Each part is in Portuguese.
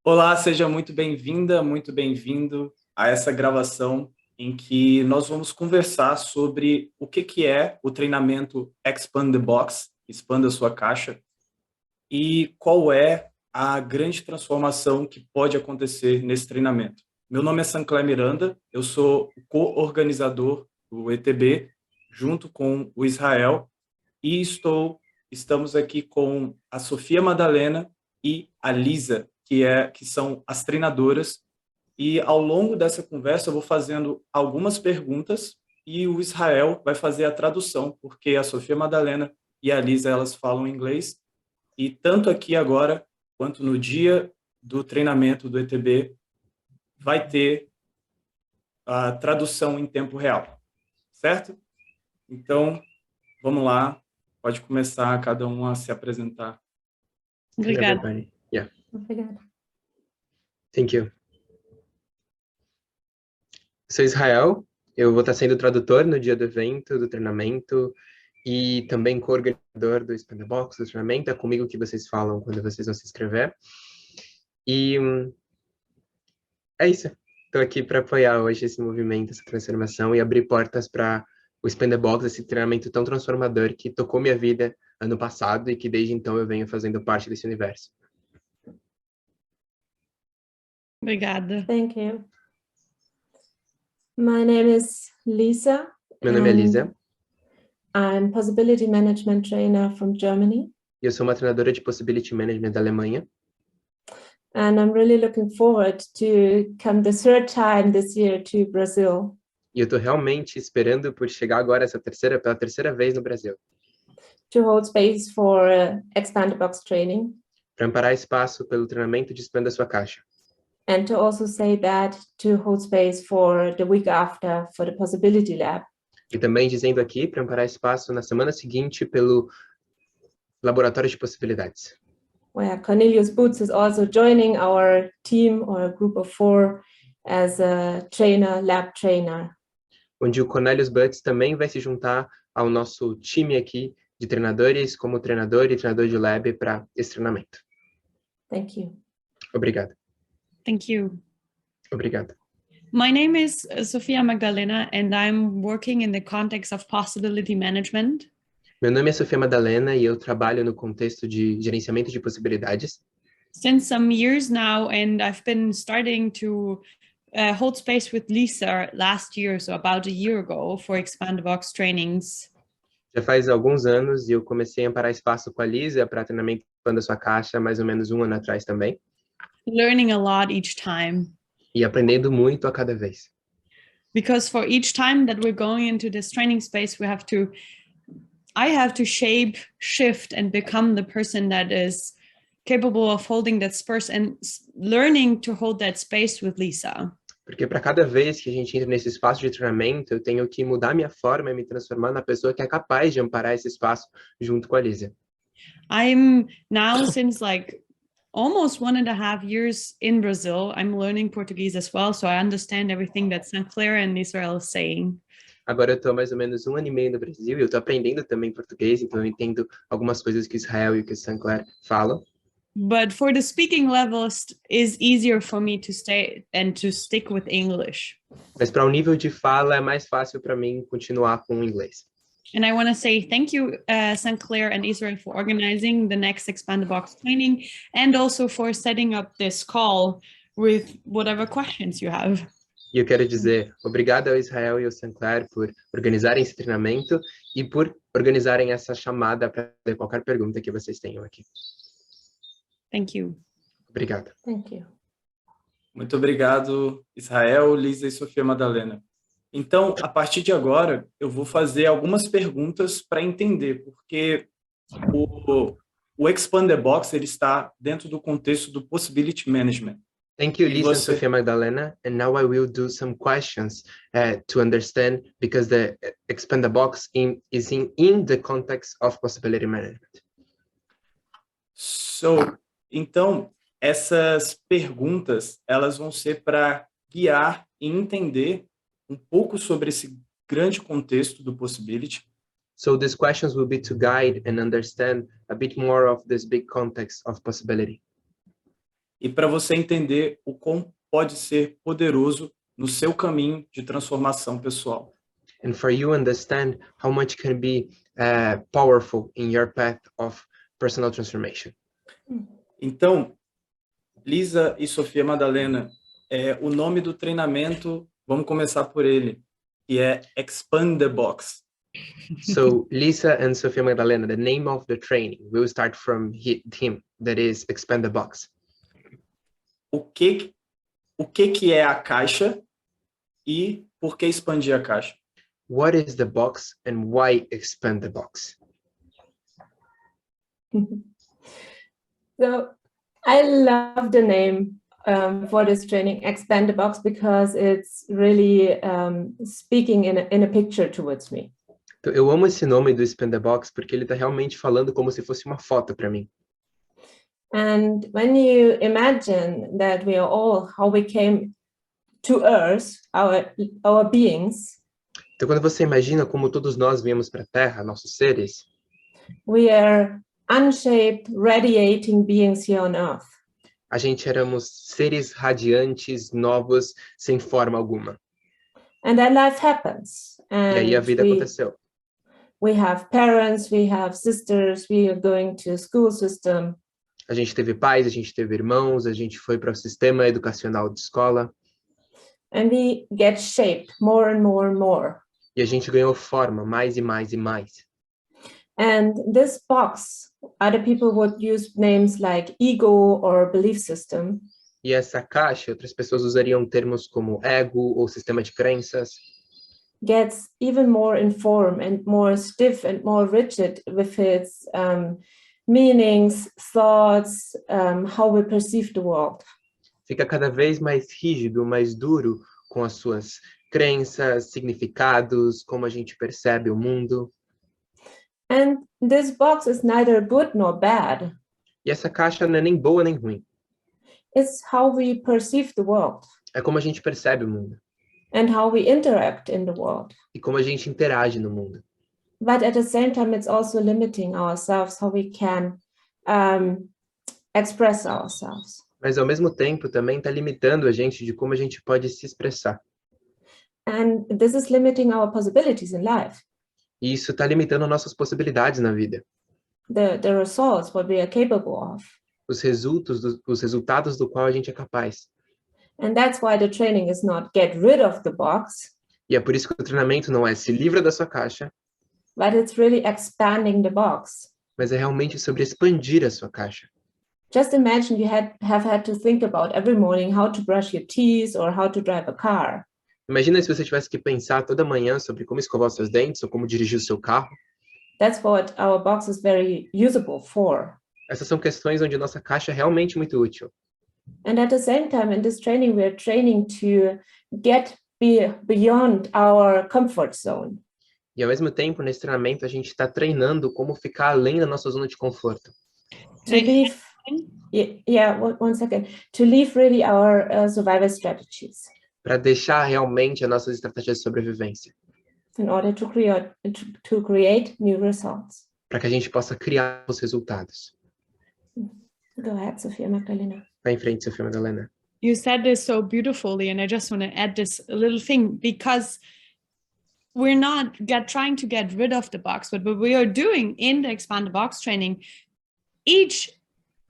Olá, seja muito bem-vinda, muito bem-vindo a essa gravação em que nós vamos conversar sobre o que é o treinamento Expand the Box, expanda a sua caixa, e qual é a grande transformação que pode acontecer nesse treinamento. Meu nome é Sancler Miranda, eu sou o co-organizador do ETB, junto com o Israel, e estamos aqui com a Sofia Madalena e a Lisa, que são as treinadoras, e ao longo dessa conversa eu vou fazendo algumas perguntas e o Israel vai fazer a tradução, porque a Sofia Madalena e a Lisa, elas falam inglês, e tanto aqui agora, quanto no dia do treinamento do ETB, vai ter a tradução em tempo real, certo? Então, vamos lá, pode começar cada um a se apresentar. Obrigada. Everybody. Yeah. Obrigada. Thank you. Sou Israel, eu vou estar sendo tradutor no dia do evento, do treinamento, e também co-organizador do Expand the Box, do treinamento. É comigo que vocês falam quando vocês vão se inscrever. E é isso. Estou aqui para apoiar hoje esse movimento, essa transformação e abrir portas para o Expand the Box, esse treinamento tão transformador que tocou minha vida ano passado e que desde então eu venho fazendo parte desse universo. Obrigada. Thank you. My name is Lisa. Meu nome é Lisa. I'm Possibility Management Trainer from Germany. E eu sou uma treinadora de Possibility Management da Alemanha. And I'm really looking forward to come the third time this year to Brazil. E eu estou realmente esperando por chegar agora pela terceira vez no Brasil. To hold space for Expand the Box training. Para amparar espaço pelo treinamento de Expanda Sua Caixa. And to also say that to hold space for the week after for the Possibility Lab. E também dizendo aqui para amparar espaço na semana seguinte pelo Laboratório de Possibilidades. Where Cornelius Boots is also joining our team or a group of 4 as a trainer, lab trainer. Onde o Cornelius Butts também vai se juntar ao nosso time aqui de treinadores, como treinador e treinador de lab para esse treinamento. Thank you. Obrigado. Thank you. Obrigado. My name is Sofia Magdalena, and I'm working in the context of possibility management. Meu nome é Sofia Madalena e eu trabalho no contexto de gerenciamento de possibilidades. Since some years now, and I've been starting to hold space with Lisa last year, so about a year ago, for Expand the Box trainings. Já faz alguns anos e eu comecei a amparar espaço com a Lisa para treinamento Expanda Sua Caixa, mais ou menos um ano atrás também. Learning a lot each time. E aprendendo muito a cada vez. Because for each time that we're going into this training space, I have to shape, shift, and become the person that is capable of holding that space and learning to hold that space with Lisa. Porque para cada vez que a gente entra nesse espaço de treinamento, eu tenho que mudar minha forma e me transformar na pessoa que é capaz de amparar esse espaço junto com a Lisa. I'm now, since like almost 1.5 years in Brazil, I'm learning Portuguese as well, so I understand everything that Sancler and Israel is saying. Agora eu estou mais ou menos 1 ano e meio no Brasil e eu estou aprendendo também português, então eu entendo algumas coisas que o Israel e que o Sancler falam. But for the speaking level, is easier for me to stay and to stick with English. Mas para o nível de fala é mais fácil para mim continuar com o inglês. And I want to say thank you, Sancler and Israel, for organizing the next Expand the Box training and also for setting up this call with whatever questions you have. E eu quero dizer obrigado ao Israel e ao Sancler por organizarem esse treinamento e por organizarem essa chamada para qualquer pergunta que vocês tenham aqui. Thank you. Obrigado. Thank you. Muito obrigado, Israel, Lisa e Sofia Madalena. Então, a partir de agora, eu vou fazer algumas perguntas para entender, porque o Expand the Box ele está dentro do contexto do Possibility Management. Thank you, Lisa and Sofia Magdalena. And now I will do some questions to understand, because the Expand the Box is in the context of Possibility Management. Então, essas perguntas, elas vão ser para guiar e entender um pouco sobre esse grande contexto do Possibility. So these questions will be to guide and understand a bit more of this big context of possibility. e para você entender o quão pode ser poderoso no seu caminho de transformação pessoal. And for you to understand how much can be powerful in your path of personal transformation. Então, Lisa e Sofia Madalena, o nome do treinamento, vamos começar por ele, que é Expand the Box. So Lisa and Sofia Magdalena, the name of the training, we'll start from him, that is Expand the Box. O que é a caixa e por que expandir a caixa? What is the box and why expand the box? So I love the name for this training, Expand the Box, because it's really speaking in a picture towards me. Então, eu amo esse nome do Expand the Box porque ele está realmente falando como se fosse uma foto para mim. And when you imagine that we are all how we came to Earth, our beings, Então, quando você imagina como todos nós viemos para a Terra, nossos seres, we are unshaped, radiating beings here on Earth. a gente éramos seres radiantes, novos, sem forma alguma. And then life happens. E aí a vida aconteceu. We have parents, we have sisters, we are going to school system. A gente teve pais, a gente teve irmãos, a gente foi para o sistema educacional de escola. And we get shaped more and more and more. E a gente ganhou forma, mais e mais e mais. And this box, other people would use names like ego or belief system. E essa caixa, outras pessoas usariam termos como ego ou sistema de crenças. Gets even more informed and more stiff and more rigid with its meanings, thoughts, how we perceive the world. Fica cada vez mais rígido, mais duro com as suas crenças, significados, como a gente percebe o mundo. And this box is neither good nor bad. E essa caixa não é nem boa nem ruim. It's how we perceive the world. É como a gente percebe o mundo. And how we interact in the world. E como a gente interage no mundo. But at the same time, it's also limiting ourselves, how we can express ourselves. Mas ao mesmo tempo também está limitando a gente de como a gente pode se expressar. And this is limiting our possibilities in life. E isso está limitando nossas possibilidades na vida. The results, what we are capable of. Os resultados do qual a gente é capaz. And that's why the training is not get rid of the box. E é por isso que o treinamento não é se livra da sua caixa, But it's really expanding the box. mas é realmente sobre expandir a sua caixa. Just imagine you have had to think about every morning how to brush your teeth or how to drive a car. Imagina se você tivesse que pensar toda manhã sobre como escovar os seus dentes ou como dirigir o seu carro. That's what our box is very usable for. Essas são questões onde nossa caixa é realmente muito útil. And at the same time, in this training, we are training to get beyond our comfort zone. E ao mesmo tempo, nesse treinamento, a gente está treinando como ficar além da nossa zona de conforto. To leave, one second. To leave really our survival strategies. Para deixar realmente as nossas estratégias de sobrevivência. In order to create new results. Para que a gente possa criar os resultados. Go ahead, Sofia Magdalena. Vai em frente, Sofia Madalena. You said this so beautifully, and I just want to add this little thing, because we're not trying to get rid of the box, but what we are doing in the Expand the Box training, each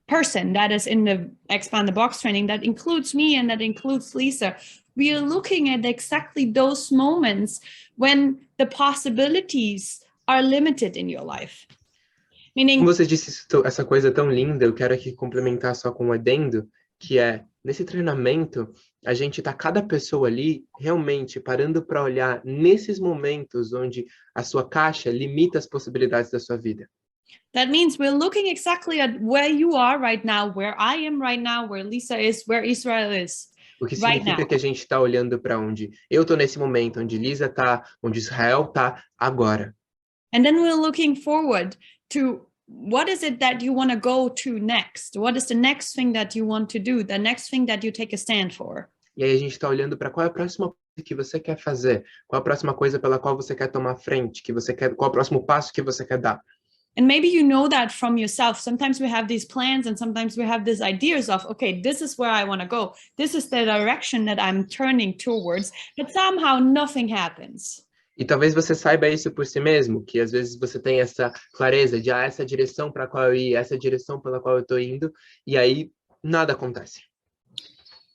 person that is in the Expand the Box training, that includes me and that includes Lisa, we are looking at exactly those moments when the possibilities are limited in your life. Meaning, como você disse essa coisa tão linda, eu quero aqui complementar só com um adendo, que é, nesse treinamento, a gente tá cada pessoa ali realmente parando para olhar nesses momentos onde a sua caixa limita as possibilidades da sua vida. That means we're looking exactly at where you are right now, where I am right now, where Lisa is, where Israel is. O que significa que a gente está olhando para onde eu estou nesse momento, onde Lisa está, onde Israel está agora. And then we're looking forward to what is it that you want to go to next? What is the next thing that you want to do? The next thing that you take a stand for? E aí a gente está olhando para qual é a próxima coisa que você quer fazer, qual é a próxima coisa pela qual você quer tomar frente, qual é o próximo passo que você quer dar. And maybe you know that from yourself. Sometimes we have these plans and sometimes we have these ideas of, okay, this is where I want to go. This is the direction that I'm turning towards, but somehow nothing happens. E talvez você saiba isso por si mesmo, que às vezes você tem essa clareza de essa é a direção para a qual eu ir, essa é a direção pela qual eu estou indo, e aí nada acontece.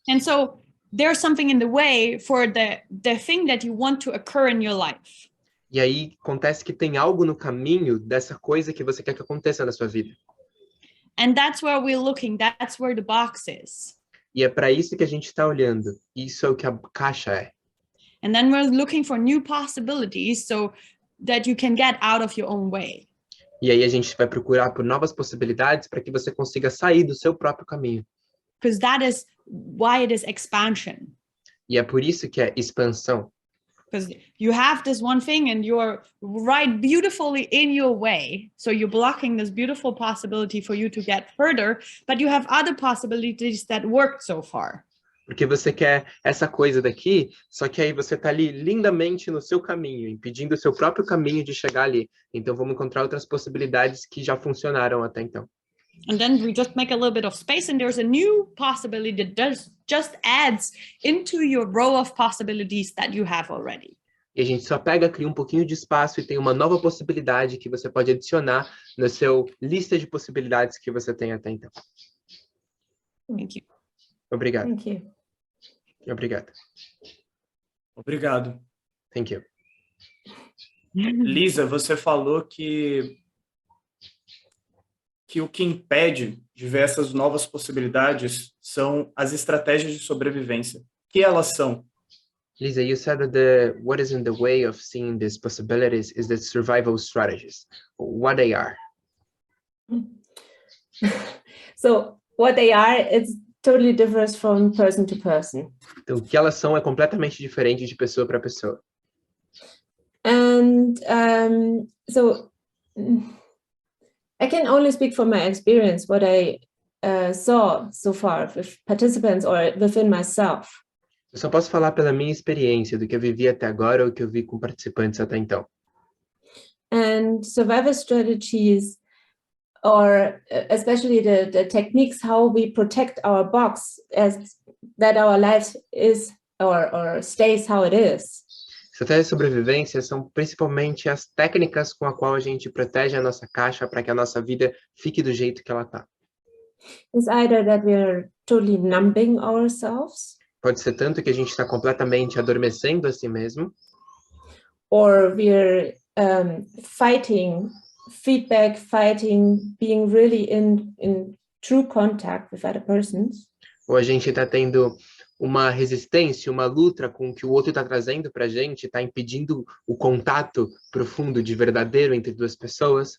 And so there's something in the way for the thing that you want to occur in your life. E aí acontece que tem algo no caminho dessa coisa que você quer que aconteça na sua vida. And that's where we're looking. That's where the box is. E é para isso que a gente está olhando. Isso é o que a caixa é. And then we're looking for new possibilities so that you can get out of your own way. E aí a gente vai procurar por novas possibilidades para que você consiga sair do seu próprio caminho. Because that is why it is expansion. E é por isso que é expansão. Because you have this one thing and you're right beautifully in your way. So you're blocking this beautiful possibility for you to get further, but you have other possibilities that worked so far. Porque você quer essa coisa daqui, só que aí você está ali lindamente no seu caminho, impedindo o seu próprio caminho de chegar ali. Então vamos encontrar outras possibilidades que já funcionaram até então. And then we just make a little bit of space and there's a new possibility that just adds into your row of possibilities that you have already. E a gente só pega, cria um pouquinho de espaço e tem uma nova possibilidade que você pode adicionar na sua lista de possibilidades que você tem até então. Thank you. Obrigado. Thank you. Obrigado. Obrigado. Thank you. Lisa, você falou que o que impede de ver essas novas possibilidades são as estratégias de sobrevivência. Que elas são? Lisa, you said that what is in the way of seeing these possibilities is the survival strategies. What they are? So what they are, it's totally differs from person to person. Então, o que elas são é completamente diferente de pessoa para pessoa. And so I can only speak from my experience, what I saw so far with participants or within myself. Eu só posso falar pela minha experiência, do que eu vivi até agora ou que eu vi com participantes até então. And survival strategies, or especially the techniques, how we protect our box as that our life is or stays how it is. Estratégias de sobrevivência são principalmente as técnicas com a qual a gente protege a nossa caixa para que a nossa vida fique do jeito que ela está. It's either that we are totally numbing ourselves, Pode ser tanto que a gente está completamente adormecendo a si mesmo, or we're fighting feedback, being really in true contact with other persons. ou a gente está tendo uma resistência, uma luta com o que o outro está trazendo para a gente, está impedindo o contato profundo de verdadeiro entre duas pessoas.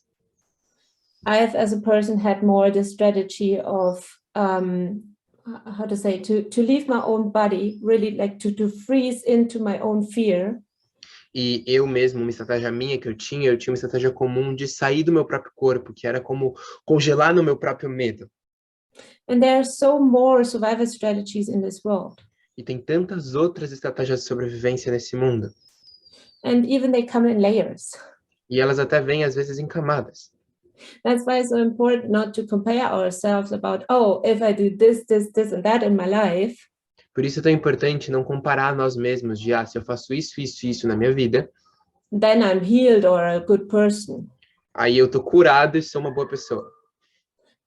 I've, as a person, had more the strategy of how to say, to leave my own body, really like to freeze into my own fear. E eu mesmo, uma estratégia minha que eu tinha uma estratégia comum de sair do meu próprio corpo, que era como congelar no meu próprio medo. And there are so more survival strategies in this world. E tem tantas outras estratégias de sobrevivência nesse mundo. And even they come in layers. E elas até vêm, às vezes, em camadas. That's why it's so important not to compare ourselves about, oh, if I do this, and that in my life. Por isso é tão importante não comparar nós mesmos de, se eu faço isso na minha vida, then I'm healed or a good person. aí eu tô curado e sou uma boa pessoa.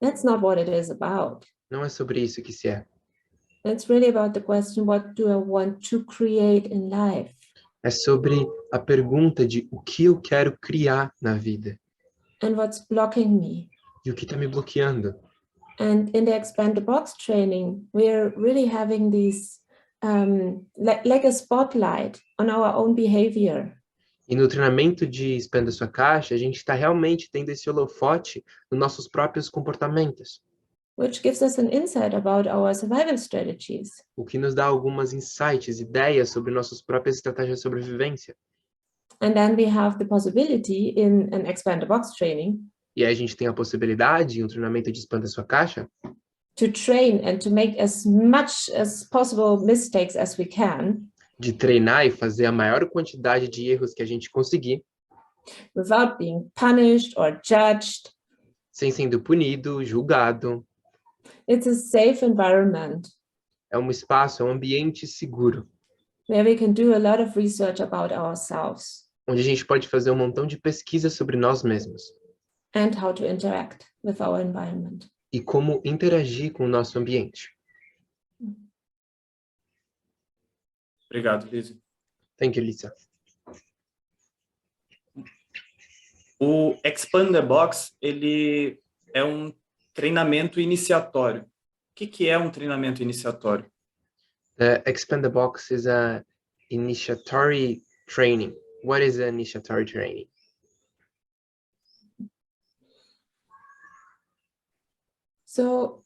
That's not what it is about. Não é sobre isso que se é. It's really about the question, what do I want to create in life? É sobre a pergunta de o que eu quero criar na vida. And what's blocking me? E o que está me bloqueando. And in the Expand the Box training, we're really having these, like a spotlight on our own behavior. E no treinamento de Expanda Sua Caixa, a gente está realmente tendo esse holofote nos nossos próprios comportamentos. Which gives us an insight about our survival strategies. O que nos dá algumas insights, ideias sobre nossas próprias estratégias de sobrevivência. And then we have the possibility in an Expand the Box training E aí a gente tem a possibilidade, em um treinamento de Expanda Sua Caixa, to train and to make as much as possible mistakes as we can. de treinar e fazer a maior quantidade de erros que a gente conseguir. without being punished or judged. sem sendo punido, julgado. It's a safe environment É um espaço, é um ambiente seguro, where we can do a lot of research about ourselves onde a gente pode fazer um montão de pesquisa sobre nós mesmos and how to interact with our environment. e como interagir com o nosso ambiente. Obrigado, Lizzie. Thank you, Lisa. O Expand the Box, ele é um treinamento iniciatório. O que é um treinamento iniciatório? Expand the Box is a initiatory training. What is an initiatory training? So,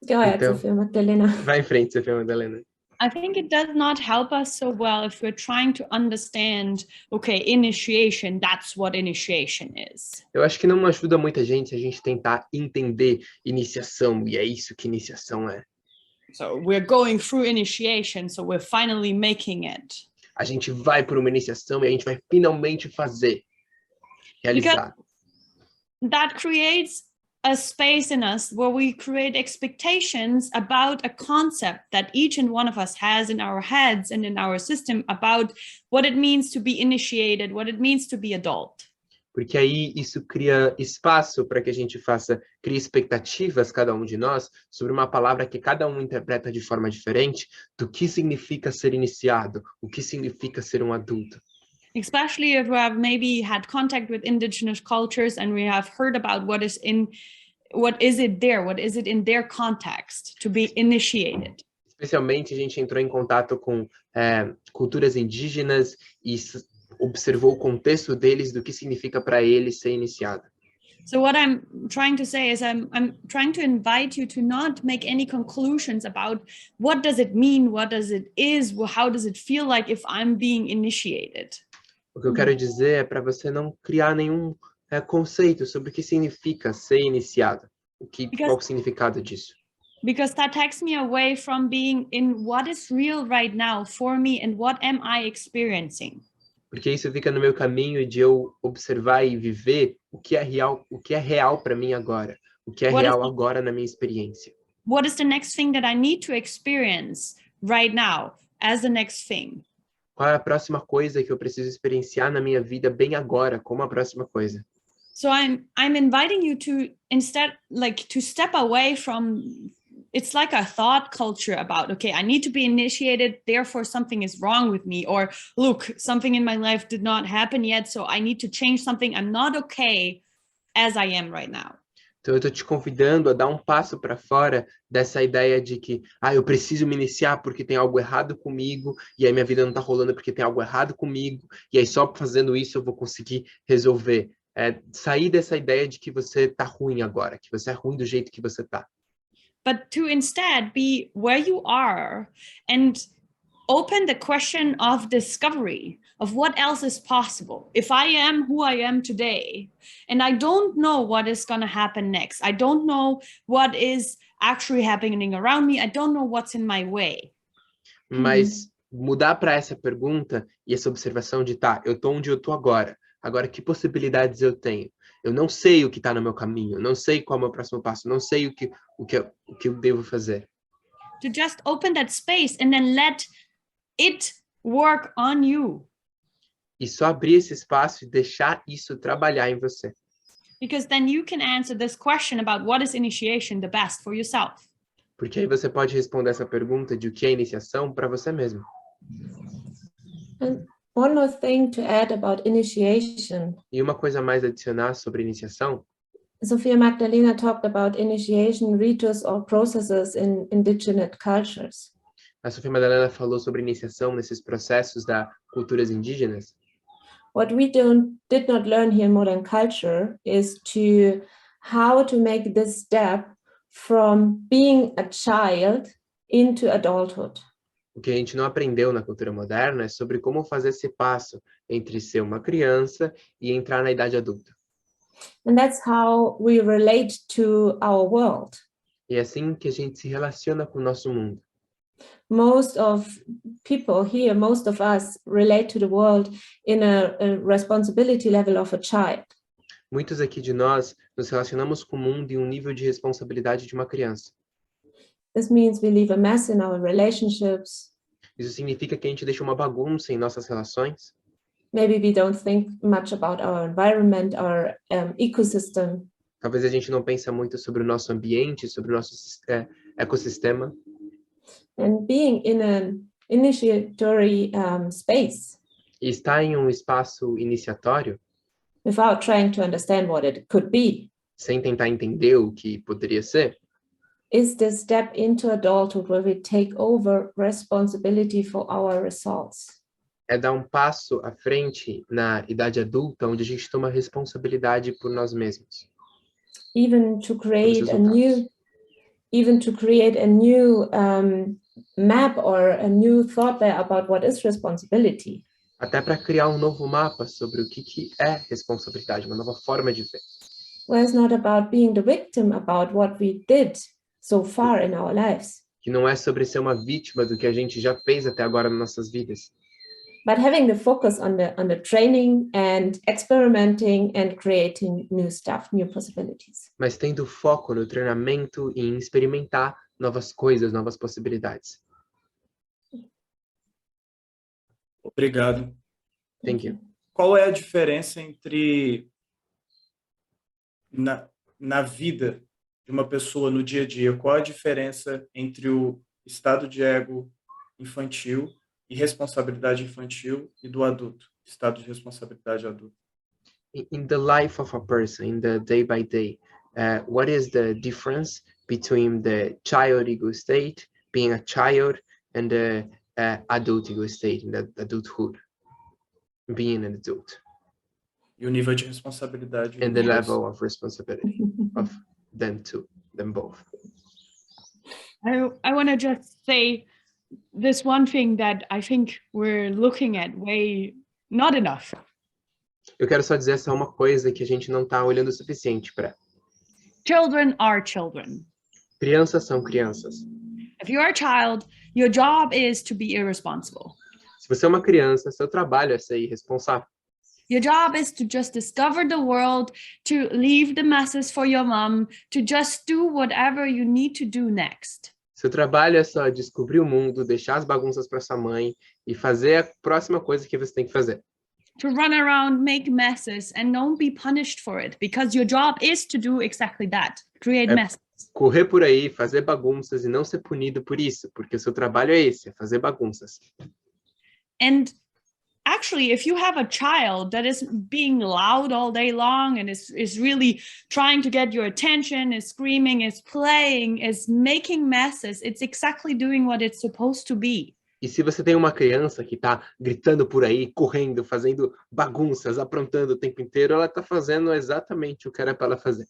go ahead, Então, Sophia Magdalena. vai em frente, Sofia Madalena. I think it does not help us so well if we're trying to understand, okay, initiation, that's what initiation is. Eu acho que não ajuda muita gente se a gente tentar entender iniciação, e é isso que iniciação é. So we're going through initiation, so we're finally making it. A gente vai por uma iniciação e a gente vai finalmente fazer, realizar. That creates a space in us where we create expectations about a concept that each and one of us has in our heads and in our system about what it means to be initiated, what it means to be adult. Porque aí isso cria espaço para que a gente crie expectativas, cada um de nós, sobre uma palavra que cada um interpreta de forma diferente, do que significa ser iniciado, o que significa ser um adulto. Especially if we have maybe had contact with indigenous cultures and we have heard about what is it in their context to be initiated. Especialmente a gente entrou em contato com culturas indígenas e observou o contexto deles, do que significa para eles ser iniciado. So what I'm trying to say is I'm trying to invite you to not make any conclusions about what does it mean, what does it is, how does it feel like if I'm being initiated. O que eu quero dizer é para você não criar nenhum conceito sobre o que significa ser iniciado. Qual o significado disso? Because that takes me away from being in what is real right now for me and what am I experiencing. Porque isso fica no meu caminho de eu observar e viver o que é real para mim agora, o que é real agora na minha experiência. What is the next thing that I need to experience right now as the next thing? Qual é a próxima coisa que eu preciso experienciar na minha vida bem agora, como a próxima coisa? So I'm inviting you to instead to step away from, it's like a thought culture about, okay, I need to be initiated, therefore something is wrong with me, or look, something in my life did not happen yet, so I need to change something. I'm not okay as I am right now. Então eu estou te convidando a dar um passo para fora dessa ideia de que eu preciso me iniciar porque tem algo errado comigo, e aí minha vida não está rolando porque tem algo errado comigo, e aí só fazendo isso eu vou conseguir resolver. Sair dessa ideia de que você está ruim agora, que você é ruim do jeito que você está. But to instead be where you are and open the question of discovery of what else is possible. If I am who I am today, and I don't know what is going to happen next, I don't know what is actually happening around me, I don't know what's in my way. Mas mudar para essa pergunta e essa observação de, eu tô onde eu tô agora. Agora, que possibilidades eu tenho? Eu não sei o que está no meu caminho, eu não sei qual é o meu próximo passo, não sei o que eu devo fazer. To just open that space and then let it work on you. E só abrir esse espaço e deixar isso trabalhar em você. Because then you can answer this question about what is initiation the best for yourself. Porque aí você pode responder essa pergunta de o que é iniciação para você mesmo. And one more thing to add about initiation. E uma coisa mais a adicionar sobre iniciação. Sophia Magdalena talked about initiation ritus or processes in indigenous cultures. A Sofia Madalena falou sobre iniciação nesses processos das culturas indígenas. What we did not learn here in modern culture is how to make this step from being a child into adulthood. O que a gente não aprendeu na cultura moderna é sobre como fazer esse passo entre ser uma criança e entrar na idade adulta. And that's how we relate to our world. E é assim que a gente se relaciona com o nosso mundo. Most of people here, most of us relate to the world in a responsibility level of a child. Muitos aqui de nós nos relacionamos com o mundo em um nível de responsabilidade de uma criança. This means we leave a mess in our relationships. Isso significa que a gente deixa uma bagunça em nossas relações. Maybe we don't think much about our environment, our ecosystem. Talvez a gente não pense muito sobre o nosso ambiente, sobre o nosso ecossistema. And being in an initiatory space, E estar em um espaço iniciatório, without trying to understand what it could be, sem tentar entender o que poderia ser, is the step into adulthood where we take over responsibility for our results. é dar um passo à frente na idade adulta, onde a gente toma responsabilidade por nós mesmos. Even to create a new map or a new thought there about what is responsibility. Até para criar um novo mapa sobre o que é responsabilidade, uma nova forma de ver. Where it's not about being the victim about what we did so far in our lives, Que não é sobre ser uma vítima do que a gente já fez até agora nas nossas vidas, but having the focus on the training and experimenting and creating new stuff, new possibilities. mas tendo foco no treinamento e em experimentar novas coisas, novas possibilidades. Obrigado. Thank you. Qual é a diferença entre na vida de uma pessoa no dia a dia? Qual a diferença entre o estado de ego infantil e responsabilidade infantil e do adulto, estado de responsabilidade adulta? In the life of a person, in the day by day, what is the difference between the child ego state, being a child, and the adult ego state, in the adulthood, being an adult? E o nível de responsabilidade. And the level of responsibility of them two, them both. I want to just say this one thing that I think we're looking at way not enough. Eu quero só dizer só uma coisa que a gente não está olhando o suficiente para. Children are children. Crianças são crianças. If you're a child, your job is to be irresponsible. Se você é uma criança, seu trabalho é ser irresponsável. Your job is to just discover the world, to leave the messes for your mom, to just do whatever you need to do next. Seu trabalho é só descobrir o mundo, deixar as bagunças para sua mãe e fazer a próxima coisa que você tem que fazer. To run around, make messes, and don't be punished for it, because your job is to do exactly that, create messes. Correr por aí, fazer bagunças e não ser punido por isso, porque o seu trabalho é esse, é fazer bagunças. And actually, if you have a child that is being loud all day long and is really trying to get your attention, is screaming, is playing, is making messes, it's exactly doing what it's supposed to be. E se você tem uma criança que está gritando por aí, correndo, fazendo bagunças, aprontando o tempo inteiro, ela está fazendo exatamente o que era para ela fazer.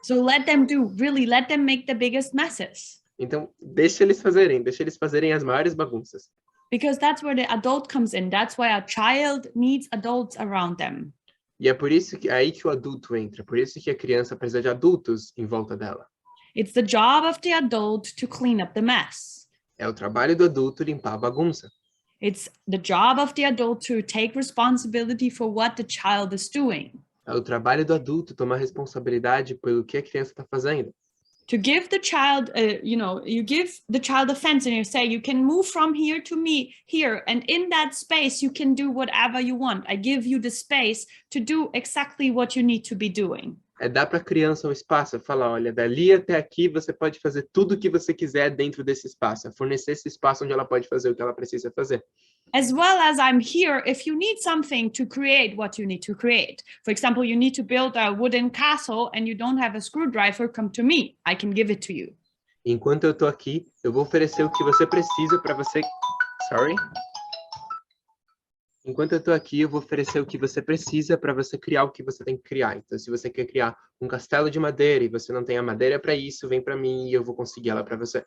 So let them do, really, let them make the biggest messes. Então, deixa eles fazerem as maiores bagunças. Because that's where the adult comes in. That's why a child needs adults around them. E é por isso que aí que o adulto entra, por isso que a criança precisa de adultos em volta dela. It's the job of the adult to clean up the mess. É o trabalho do adulto limpar a bagunça. It's the job of the adult to take responsibility for what the child is doing. É o trabalho do adulto tomar responsabilidade pelo que a criança está fazendo. To give the child, you give the child a fence and you say, you can move from here to me here. And in that space, you can do whatever you want. I give you the space to do exactly what you need to be doing. É dar para a criança um espaço, é falar, olha, dali até aqui você pode fazer tudo o que você quiser dentro desse espaço. É fornecer esse espaço onde ela pode fazer o que ela precisa fazer. As well as I'm here if you need something to create what you need to create. For example, you need to build a wooden castle and you don't have a screwdriver, come to me. I can give it to you. Enquanto eu estou aqui, eu vou oferecer o que você precisa para você... Enquanto eu estou aqui, eu vou oferecer o que você precisa para você criar o que você tem que criar. Então, se você quer criar um castelo de madeira e você não tem a madeira para isso, vem para mim e eu vou conseguir ela para você.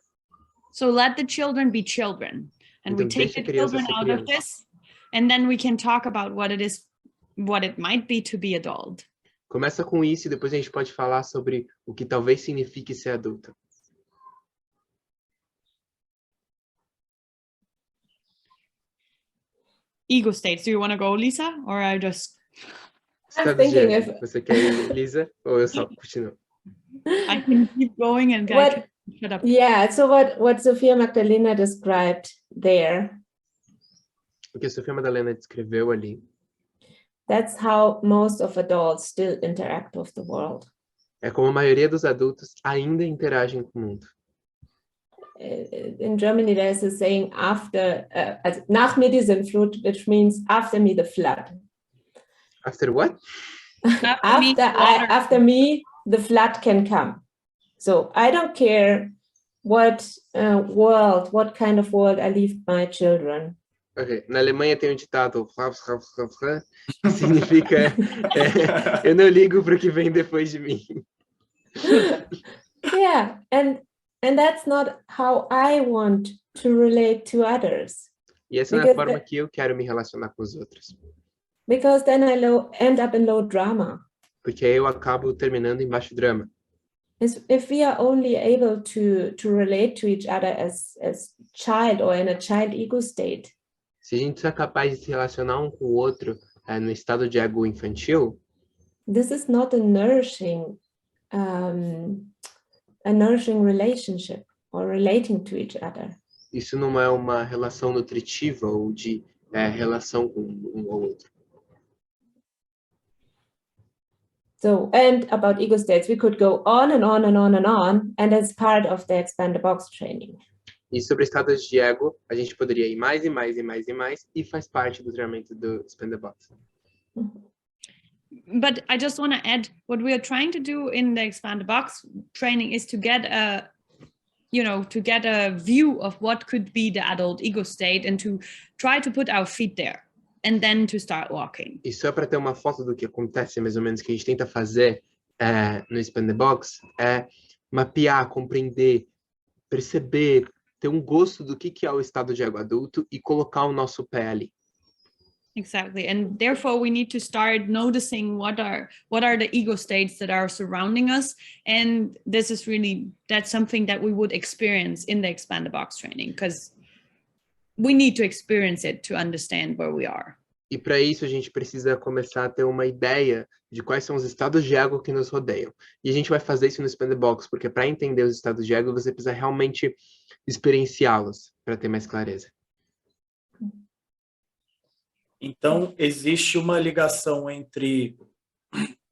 So let the children be children. And we take the children out of this, and then we can talk about what it might be to be adult. Começa com isso e depois a gente pode falar sobre o que talvez signifique ser adulta. ego states. Do you want to go, Lisa? Or I just... Estado de ego. Você quer ir, Lisa? Ou eu só continuo? I can keep going and I can shut up. Yeah, so what Sophia Magdalena described there, O que a Sofia Madalena descreveu ali, that's how most of adults still interact with the world. é como a maioria dos adultos ainda interagem com o mundo. In Germany, there's a saying after, nach mir die Sintflut, which means after me the flood. After what? After me, the flood can come. So I don't care what kind of world I leave my children. Okay. Na Alemanha tem um ditado que significa eu não ligo para o que vem depois de mim. Yeah, and that's not how I want to relate to others. E essa não é a forma que eu quero me relacionar com os outros. Because then I end up in low drama. Porque aí eu acabo terminando em baixo drama. If we are only able to relate to each other as child or in a child ego state. Se a gente é capaz de se relacionar um com o outro no estado de ego infantil, this is not a nourishing relationship or relating to each other. Isso não é uma relação nutritiva ou de relação com um ao outro. So, and about ego states, we could go on and on and on and on, and as part of the Expand the Box training. E sobre estados de ego, a gente poderia ir mais e mais e mais e mais, e faz parte do treinamento do Expand the Box. But I just want to add, what we are trying to do in the Expand the Box training is to get a view of what could be the adult ego state and to try to put our feet there. And then to start walking. E só para ter uma foto do que acontece, mais ou menos, que a gente tenta fazer no Expand the Box, é mapear, compreender, perceber, ter um gosto do que é o estado de ego adulto e colocar o nosso pé ali. Exactly, and therefore we need to start noticing what are the ego states that are surrounding us, and that's something that we would experience in the Expand the Box training, because we need to experience it to understand where we are. E para isso a gente precisa começar a ter uma ideia de quais são os estados de ego que nos rodeiam. E a gente vai fazer isso no Expand the Box, porque para entender os estados de ego você precisa realmente experienciá-los para ter mais clareza. Então, existe uma ligação entre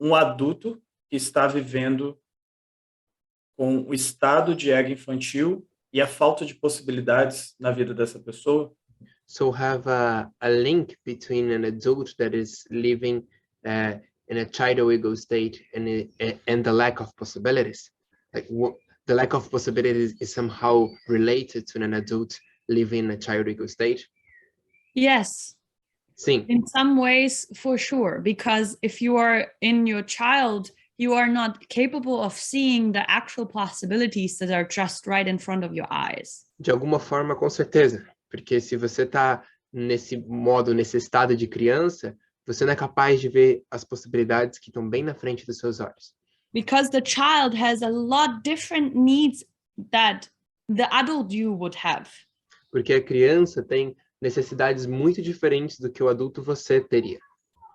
um adulto que está vivendo com o estado de ego infantil e a falta de possibilidades na vida dessa pessoa? So have a link between an adult that is living in a child ego state and the lack of possibilities. Like the lack of possibilities is somehow related to an adult living in a child ego state? Yes. Sim. In some ways, for sure, because if you are in your child, you are not capable of seeing the actual possibilities that are just right in front of your eyes. De alguma forma, com certeza. Porque se você está nesse modo, nesse estado de criança, você não é capaz de ver as possibilidades que estão bem na frente dos seus olhos. Because the child has a lot different needs that the adult you would have. Porque a criança tem necessidades muito diferentes do que o adulto você teria.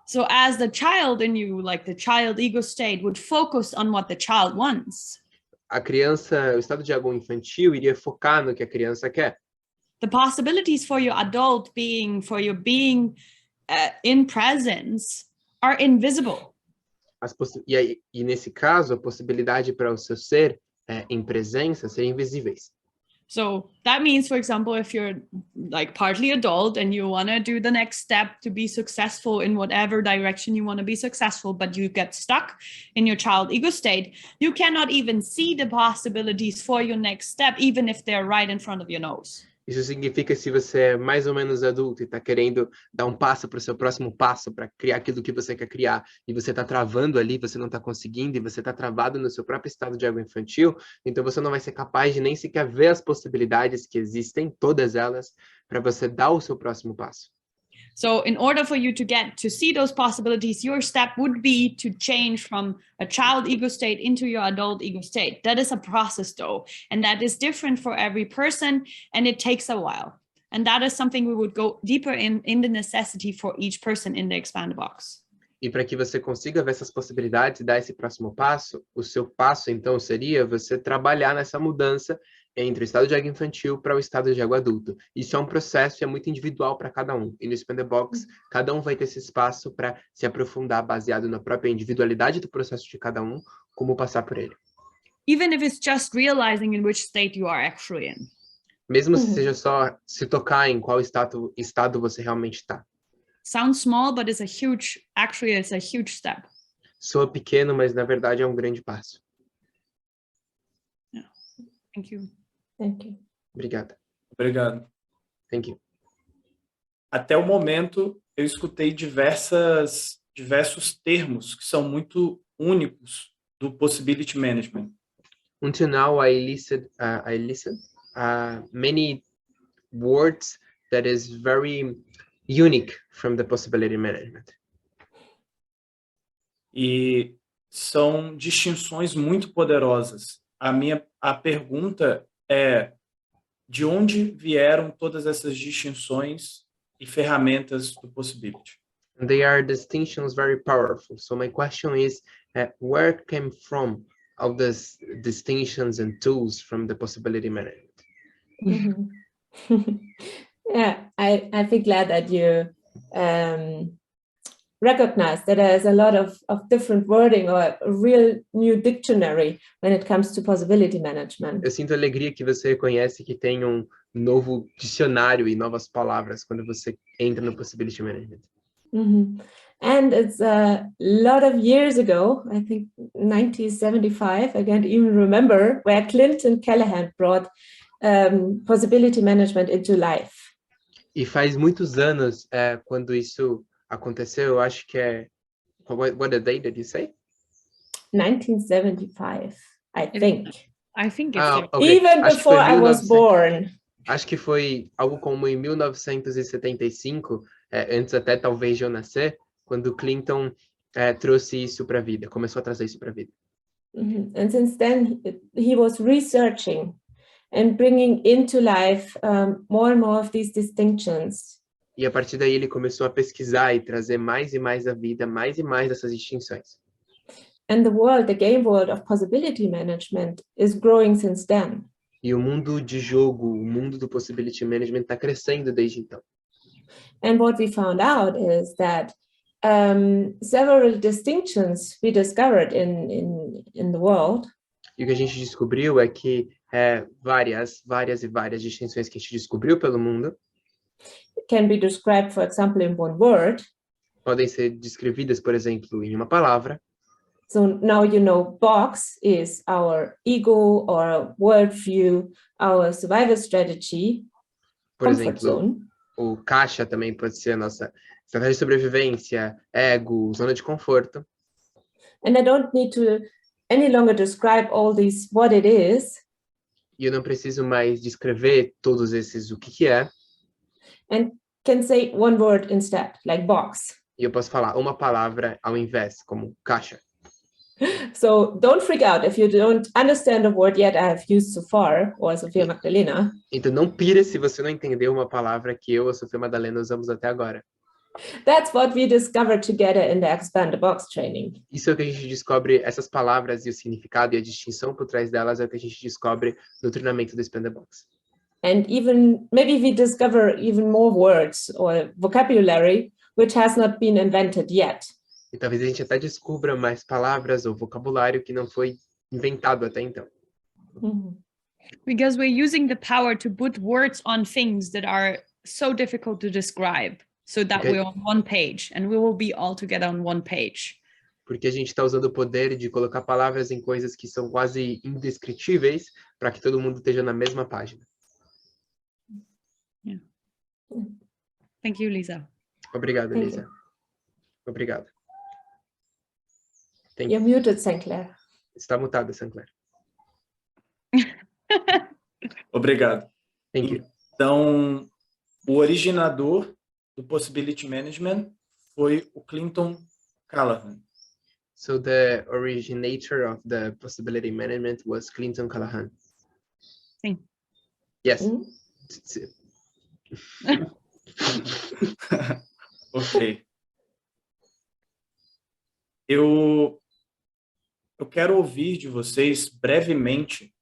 So as the child in you, like the child ego state, would focus on what the child wants. A criança, o estado de ego infantil iria focar no que a criança quer. The possibilities for your adult being, in presence are invisible. E nesse caso, a possibilidade para o seu ser em presença serem invisíveis. So that means, for example, if you're like partly adult and you want to do the next step to be successful in whatever direction you want to be successful, but you get stuck in your child ego state, you cannot even see the possibilities for your next step, even if they're right in front of your nose. Isso significa que se você é mais ou menos adulto e está querendo dar um passo para o seu próximo passo, para criar aquilo que você quer criar, e você está travando ali, você não está conseguindo, e você está travado no seu próprio estado de ego infantil, então você não vai ser capaz de nem sequer ver as possibilidades que existem, todas elas, para você dar o seu próximo passo. So in order for you to get to see those possibilities, your step would be to change from a child ego state into your adult ego state. That is a process though, and that is different for every person, and it takes a while. And that is something we would go deeper in the necessity for each person in the expand box. E para que você consiga ver essas possibilidades e dar esse próximo passo, o seu passo, então, seria você trabalhar nessa mudança entre o estado de água infantil para o estado de água adulto. Isso é um processo e é muito individual para cada um. E no Expand Box, cada um vai ter esse espaço para se aprofundar baseado na própria individualidade do processo de cada um, como passar por ele. Even if it's just realizing in which state you are actually in. Mesmo se seja só se tocar em qual estado você realmente está. Sounds small, but it's a huge step. Soa pequeno, mas na verdade é um grande passo. Yeah. Thank you. Thank you. Obrigada. Obrigado. Thank you. Até o momento, eu escutei diversos termos que são muito únicos do Possibility Management. Until now, I listened many words that is very unique from the Possibility Management. E são distinções muito poderosas. A pergunta é: de onde vieram todas essas distinções e ferramentas do Possibility? And they are distinctions very powerful. So my question is, where came from all these distinctions and tools from the Possibility Management? Yeah, I feel glad that you recognize that there's a lot of different wording or a real new dictionary when it comes to possibility management. Eu sinto alegria que você reconhece que tem um novo dicionário e novas palavras quando você entra no Possibility Management. And it's a lot of years ago, I think 1975, I can't even remember, where Clinton Callahan brought possibility management into life. E faz muitos anos quando isso aconteceu, eu acho que é... What date did you say? 1975, I think. I think it's okay. Even before I was born. Acho que foi algo como em 1975, antes até talvez de eu nascer, quando Clinton trouxe isso para a vida, começou a trazer isso para a vida. And since then, he was researching and bringing into life more and more of these distinctions. E a partir daí ele começou a pesquisar e trazer mais e mais à vida, mais e mais dessas distinções. And the game world of possibility management is growing since then. E o mundo de jogo, o mundo do Possibility Management está crescendo desde então. And what we found out is that several distinctions we discovered in the world. E o que a gente descobriu é que várias distinções que a gente descobriu pelo mundo can be described, for example, in one word. Podem ser descrevidas, por exemplo, em uma palavra. So now you know box is our ego or worldview, our survival strategy, Por comfort exemplo, zone. O caixa também pode ser a nossa estratégia de sobrevivência, ego, zona de conforto. And I don't need to any longer describe all these what it is. E eu não preciso mais descrever todos esses o que é. And can say one word instead, like box. E eu posso falar uma palavra ao invés, como caixa. So don't freak out if you don't understand the word yet I have used so far, or Sofia Magdalena. Então não pira se você não entendeu uma palavra que eu ou a Sofia Madalena usamos até agora. That's what we discovered together in the Expand the Box training. Isso é o que a gente descobre, essas palavras e o significado e a distinção por trás delas é o que a gente descobre no treinamento do Expand the Box. And even maybe we discover even more words or vocabulary which has not been invented yet. E talvez a gente até descubra mais palavras ou vocabulário que não foi inventado até então. Because we're using the power to put words on things that are so difficult to describe, so that we're on one page and we will be all together on one page. Porque a gente está usando o poder de colocar palavras em coisas que são quase indescritíveis para que todo mundo esteja na mesma página. Yeah. Thank you, Lisa. Obrigado, Lisa. Obrigado. You're muted, Sinclair. Está mutada, Sinclair. Obrigado. Thank you. Então, o originador do Possibility Management foi o Clinton Callahan. So the originator of the Possibility Management was Clinton Callahan. Sim. Yes. Ok. Eu quero ouvir de vocês brevemente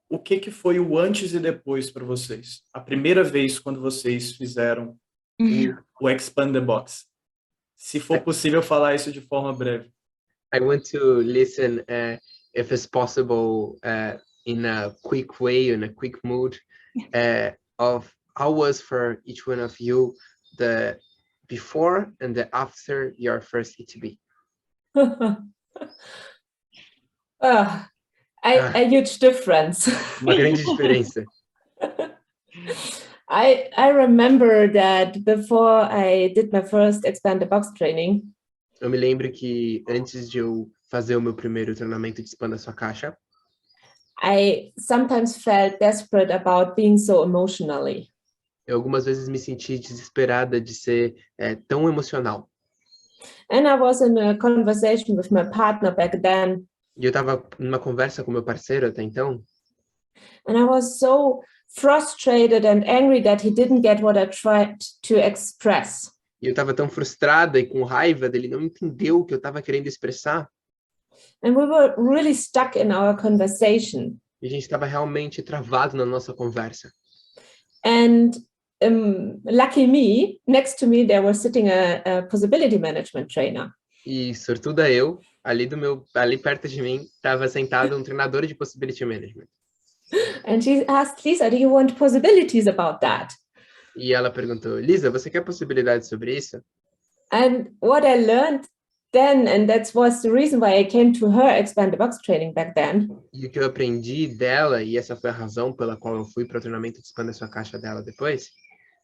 o que foi o antes e depois para vocês. A primeira vez quando vocês fizeram o Expand the Box. Se for possível falar isso de forma breve. I want to listen, if it's possible, in a quick way, in a quick mood, of how was for each one of you the before and the after your first ETB. A huge difference. Uma grande diferença. I remember that before I did my first Expand the Box training, Eu me lembro que antes de eu fazer o meu primeiro treinamento de Expanda Sua Caixa, I sometimes felt desperate about being so emotionally. eu algumas vezes me senti desesperada de ser tão emocional. And I was in a conversation with my partner back then, E eu estava numa conversa com meu parceiro até então, and I was so frustrated and angry that he didn't get what I tried to express. e eu estava tão frustrada e com raiva dele não entendeu o que eu estava querendo expressar. And we were really stuck in our conversation. E a gente estava realmente travado na nossa conversa. And lucky me, next to me, there was sitting a possibility management trainer. E sortuda eu, ali perto de mim, estava sentado um treinador de possibility management. And she asked, Lisa, do you want possibilities about that? E ela perguntou, Lisa, você quer possibilidades sobre isso? And what I learned then, and that was the reason why I came to her Expand the Box training back then. E o que eu aprendi dela, e essa foi a razão pela qual eu fui para o treinamento de Expanda Sua Caixa dela depois.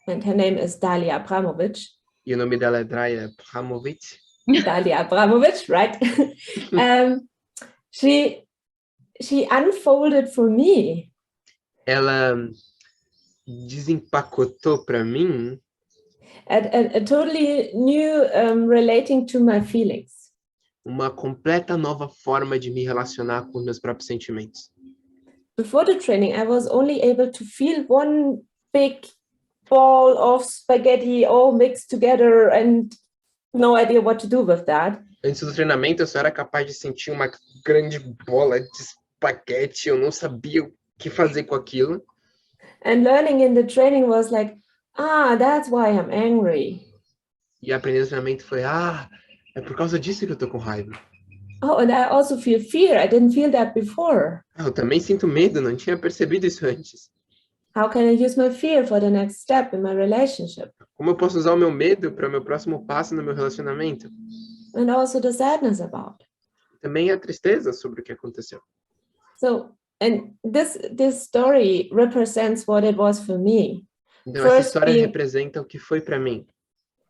And her name is Dalia Abramovic. E o nome dela é Draia Pramovic. Dalia Abramovic, right? She unfolded for me. Ela desempacotou para mim A totally new relating to my feelings. uma completa nova forma de me relacionar com os meus próprios sentimentos. Before the training, I was only able to feel one big ball of spaghetti all mixed together and no idea what to do with that. Antes do treinamento, eu só era capaz de sentir uma grande bola de espaguete, eu não sabia o que fazer com aquilo. And learning in the training was like, that's why I'm angry. E aprender o treinamento foi, é por causa disso que eu tô com raiva. Oh, and I also feel fear. I didn't feel that before. Eu também sinto medo, não tinha percebido isso antes. How can I use my fear for the next step in my relationship? Como eu posso usar o meu medo para o meu próximo passo no meu relacionamento? And also the sadness about. Também a tristeza sobre o que aconteceu. So, and this story represents what it was for me. Então essa história representa o que foi para mim.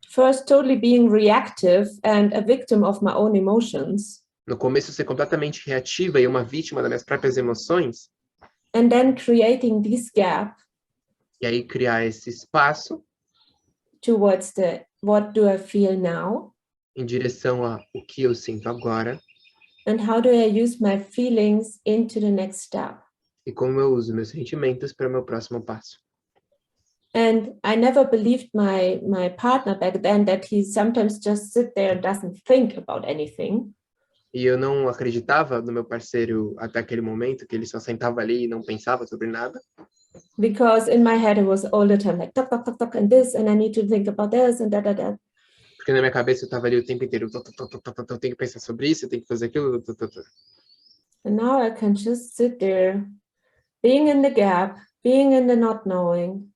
First, totally being reactive and a victim of my own emotions. No começo, ser completamente reativa e uma vítima das minhas próprias emoções. And then creating this gap. E aí criar esse espaço. Towards the what do I feel now? Em direção a o que eu sinto agora. And how do I use my feelings into the next step? E como eu uso meus sentimentos para o meu próximo passo. And I never believed my partner back then that he sometimes just sit there and doesn't think about anything. E eu não acreditava no meu parceiro até aquele momento, que ele só sentava ali e não pensava sobre nada. Because in my head it was all the time like, talk, and this, and I need to think about this, and da. Porque na minha cabeça eu estava ali o tempo inteiro, eu tenho que pensar sobre isso, eu tenho que fazer aquilo. And now I can just sit there, being in the gap, being in the not knowing.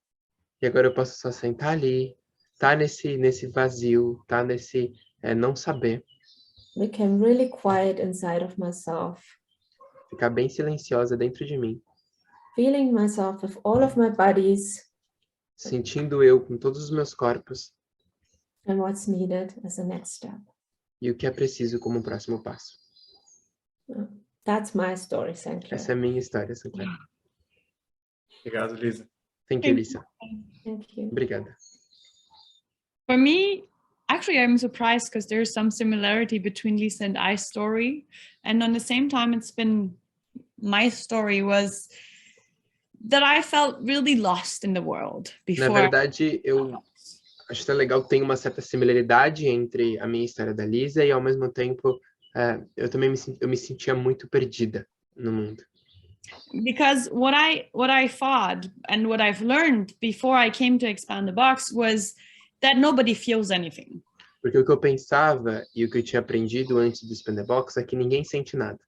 E agora eu posso só sentar ali, tá nesse vazio, tá nesse não saber. Became really quiet inside of myself. Ficar bem silenciosa dentro de mim. Feeling myself with all of my bodies. Sentindo eu com todos os meus corpos. And what's needed as a next step. E o que é preciso como próximo passo. That's my story, thank you. Essa é a minha história, Sinclair. Obrigado, Lisa. Thank you, Lisa. Thank you. Obrigada. For me, actually, I'm surprised because there's some similarity between Lisa and I's story. And on the same time, it's been my story was that I felt really lost in the world Na before. verdade, eu acho que é legal que tem uma certa similaridade entre a minha história da Lisa e, ao mesmo tempo, eu também me sentia muito perdida no mundo. Because what I thought and what I've learned before I came to Expand the Box was that nobody feels anything. Porque o que eu pensava e o que eu tinha aprendido antes do Expand the Box é que ninguém sente nada.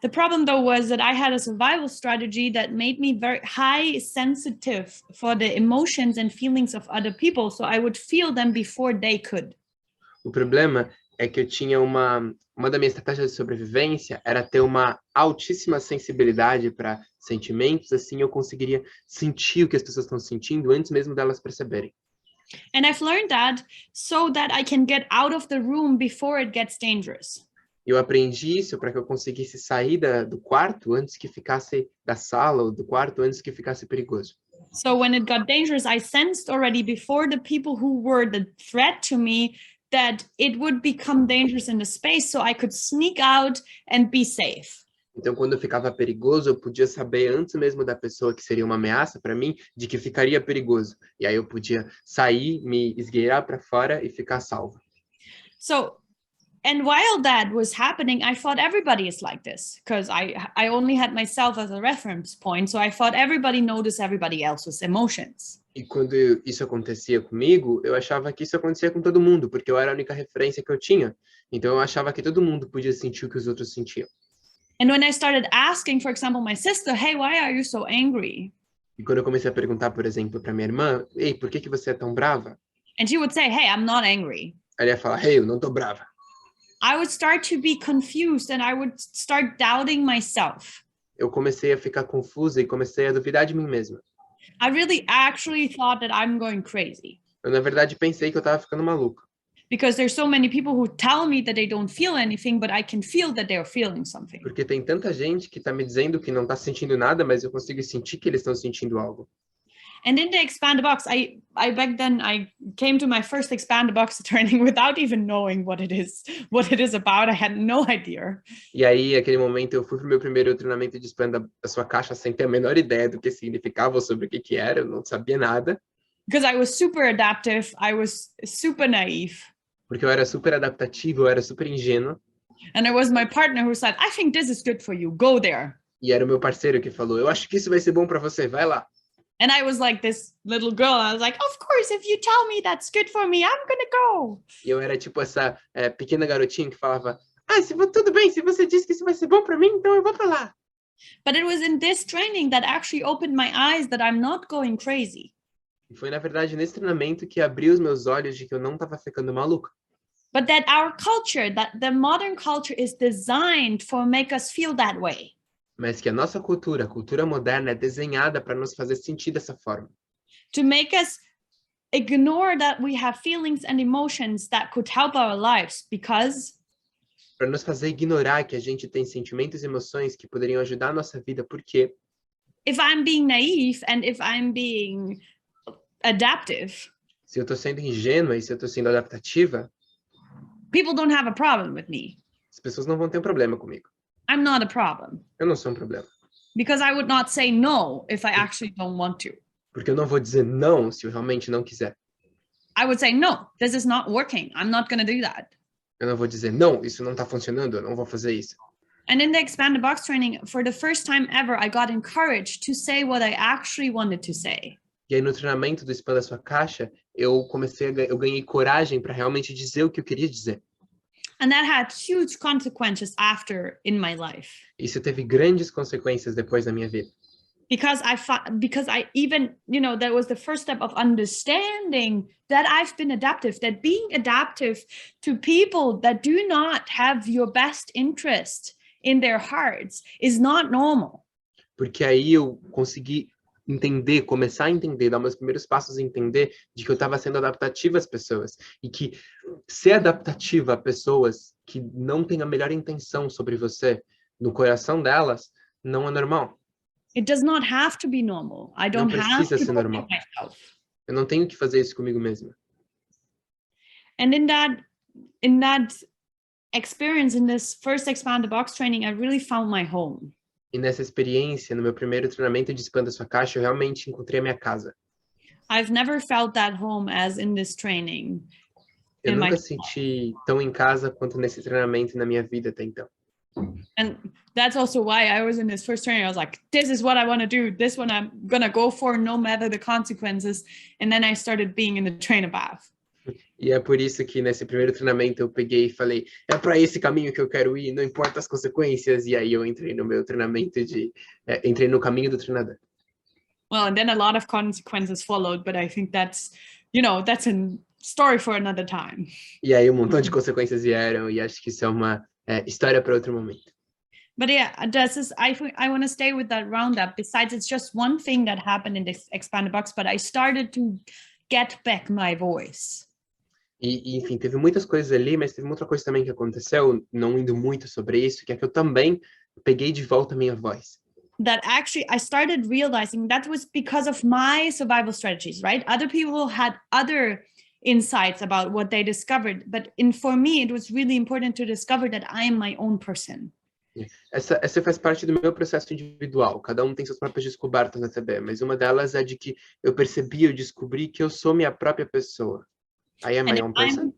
The problem, though, was that I had a survival strategy that made me very high sensitive for the emotions and feelings of other people, so I would feel them before they could. O problema é que eu tinha uma das minhas estratégias de sobrevivência era ter uma altíssima sensibilidade para sentimentos, assim eu conseguiria sentir o que as pessoas estão sentindo antes mesmo delas perceberem. And I've learned that so that I can get out of the room before it gets dangerous. Eu aprendi isso para que eu conseguisse sair do quarto antes que ficasse da sala ou do quarto antes que ficasse perigoso. So when it got dangerous, I sensed already before the people who were the threat to me that it would become dangerous in the space, so I could sneak out and be safe. Então, quando ficava perigoso, eu podia saber antes mesmo da pessoa que seria uma ameaça para mim, de que ficaria perigoso. E aí eu podia sair, me esgueirar para fora e ficar salvo. So, and while that was happening, I thought everybody is like this, because I only had myself as a reference point, so I thought everybody noticed everybody else's emotions. E quando isso acontecia comigo, eu achava que isso acontecia com todo mundo, porque eu era a única referência que eu tinha. Então, eu achava que todo mundo podia sentir o que os outros sentiam. And when I started asking, for example, my sister, hey, why are you so angry? E quando eu comecei a perguntar, por exemplo, para minha irmã, ei, por que você é tão brava? And she would say, hey, I'm not angry. Ela ia falar, hey, eu não tô brava. I would start to be confused and I would start doubting myself. Eu comecei a ficar confusa e comecei a duvidar de mim mesma. I really actually thought that I'm going crazy. Eu, na verdade, pensei que eu tava ficando maluca. Because there's so many people who tell me that they don't feel anything, but I can feel that they're feeling something. Porque tem tanta gente que tá me dizendo que não tá sentindo nada, mas eu consigo sentir que eles estão sentindo algo. And in the Expand the Box, I back then I came to my first Expand the Box training without even knowing what it is about. I had no idea. E aí, naquele momento, eu fui pro meu primeiro treinamento de expanda a sua caixa sem ter a menor ideia do que significava ou sobre o que era. Eu não sabia nada. Because I was super adaptive. I was super naive. Porque eu era super adaptativo, eu era super ingênuo. And it was my partner who said, I think this is good for you. Go there. E era o meu parceiro que falou, eu acho que isso vai ser bom para você, vai lá. And I was like this little girl. I was like, of course, if you tell me that's good for me, I'm gonna go. E eu era tipo essa pequena garotinha que falava, tudo bem, se você diz que isso vai ser bom para mim, então eu vou para lá. But it was in this training that actually opened my eyes that I'm not going crazy. E foi, na verdade, nesse treinamento que abriu os meus olhos de que eu não estava ficando maluca. But that our culture, that the modern culture is designed for make us feel that way. Mas que a nossa cultura, a cultura moderna, é desenhada para nos fazer sentir dessa forma. To make us ignore that we have feelings and emotions that could help our lives, because para nos fazer ignorar que a gente tem sentimentos e emoções que poderiam ajudar a nossa vida, porque if I'm being naive and if I'm being adaptive, se eu estou sendo ingênua e se eu estou sendo adaptativa, people don't have a problem with me. as pessoas não vão ter um problema comigo. I'm not a problem. Eu não sou um problema. Because I would not say no if I actually don't want to. Porque eu não vou dizer não se eu realmente não quiser. I would say, no, this is not working. I'm not going to do that. Eu não vou dizer, não, isso não está funcionando, eu não vou fazer isso. And in the Expand the Box training, for the first time ever, I got encouraged to say what I actually wanted to say. E aí no treinamento do Expanda a Sua Caixa, eu ganhei coragem para realmente dizer o que eu queria dizer. And that had huge consequences after in my life. Isso teve grandes consequências depois na minha vida. Because I even, that was the first step of understanding that I've been adaptive, that being adaptive to people that do not have your best interest in their hearts is not normal. Porque aí eu consegui começar a entender, dar meus primeiros passos a entender de que eu estava sendo adaptativo às pessoas. E que ser adaptativa a pessoas que não têm a melhor intenção sobre você, no coração delas, não é normal. It does not have to be normal. I don't have to ser normal. myself. Eu não tenho que fazer isso comigo mesma. And in that experience, in this first Expand the Box training, I really found my home. E nessa experiência, no meu primeiro treinamento de Expanda Sua Caixa, eu realmente encontrei a minha casa. I've never felt that home as in this training. Eu In my nunca senti tão em casa quanto nesse treinamento na minha vida até então. And that's also why I was in this first training. I was like, this is what I want to do. This one I'm going to go for no matter the consequences. And then I started being in the train above. E é por isso que nesse primeiro treinamento eu peguei e falei, é para esse caminho que eu quero ir, não importa as consequências. E aí eu entrei no meu treinamento entrei no caminho do treinador. Well, and then a lot of consequences followed, but I think that's, that's a story for another time. E aí um montão de consequências vieram e acho que isso é uma história para outro momento. But yeah, I want to stay with that roundup. Besides, it's just one thing that happened in this expanded box, but I started to get back my voice. E, enfim, teve muitas coisas ali, mas teve uma outra coisa também que aconteceu, não indo muito sobre isso, que é que eu também peguei de volta a minha voz. That actually I started realizing that was because of my survival strategies, right? Other people had other insights about what they discovered, but for me, it was really important to discover that I am my own person. Essa faz parte do meu processo individual. Cada um tem suas próprias descobertas na TB, mas uma delas é de que eu descobri que eu sou minha própria pessoa. I am my own person?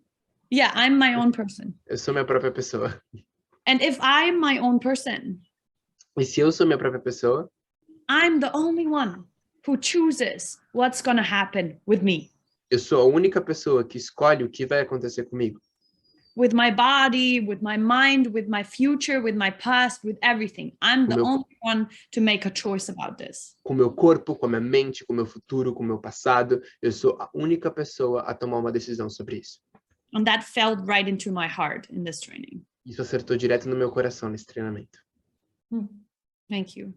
Yeah, I'm my own person. Eu sou minha própria pessoa. And if I'm my own person, e se eu sou minha própria pessoa, I'm the only one who chooses what's going to happen with me. Eu sou a única pessoa que escolhe o que vai acontecer comigo. With my body, with my mind, with my future, with my past, with everything. I'm the only one to make a choice about this. Com meu corpo, com a minha mente, com meu futuro, com meu passado, eu sou a única pessoa a tomar uma decisão sobre isso. And that fell right into my heart in this training. Isso acertou direto no meu coração nesse treinamento. Thank you.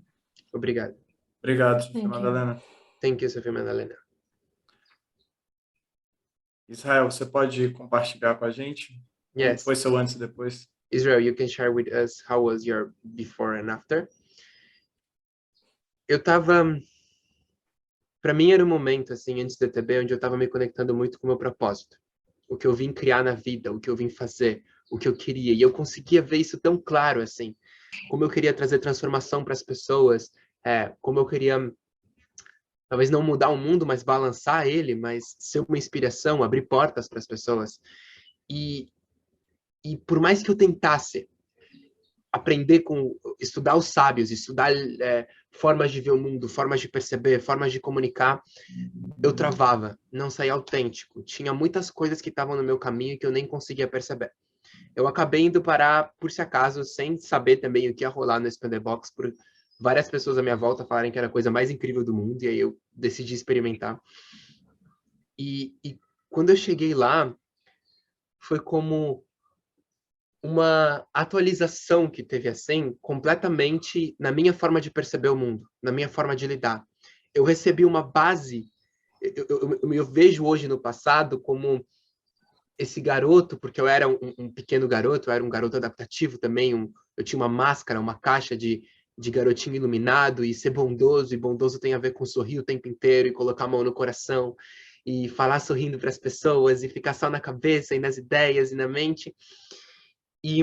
Obrigado. Obrigado, Sofia Madalena. Thank you, Sofia Madalena. Israel, você pode compartilhar com a gente? Yes. Como foi seu antes e depois? Israel, you can share with us how was your before and after? Para mim era um momento, assim, antes da TB, onde eu estava me conectando muito com o meu propósito. O que eu vim criar na vida, o que eu vim fazer, o que eu queria. E eu conseguia ver isso tão claro, assim. Como eu queria trazer transformação para as pessoas, como eu queria, talvez não mudar o mundo, mas balançar ele, mas ser uma inspiração, abrir portas para as pessoas. E por mais que eu tentasse estudar os sábios, estudar formas de ver o mundo, formas de perceber, formas de comunicar, eu travava, não saía autêntico. Tinha muitas coisas que estavam no meu caminho que eu nem conseguia perceber. Eu acabei indo parar, por se acaso, sem saber também o que ia rolar no Expander Box, por várias pessoas à minha volta falarem que era a coisa mais incrível do mundo, e aí eu decidi experimentar. E quando eu cheguei lá, foi como uma atualização que teve, assim, completamente na minha forma de perceber o mundo, na minha forma de lidar. Eu recebi uma base, eu vejo hoje no passado como esse garoto, porque eu era um pequeno garoto, eu era um garoto adaptativo também, eu tinha uma máscara, uma caixa de garotinho iluminado, e ser bondoso, e bondoso tem a ver com sorrir o tempo inteiro, e colocar a mão no coração, e falar sorrindo para as pessoas, e ficar só na cabeça, e nas ideias, e na mente. E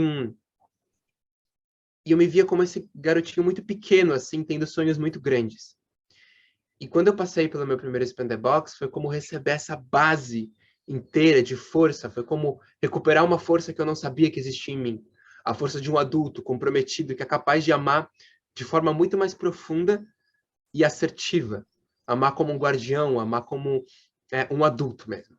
eu me via como esse garotinho muito pequeno, assim, tendo sonhos muito grandes. E quando eu passei pelo meu primeiro Expander Box, foi como receber essa base inteira de força, foi como recuperar uma força que eu não sabia que existia em mim. A força de um adulto comprometido, que é capaz de amar de forma muito mais profunda e assertiva. Amar como um guardião, amar como um adulto mesmo.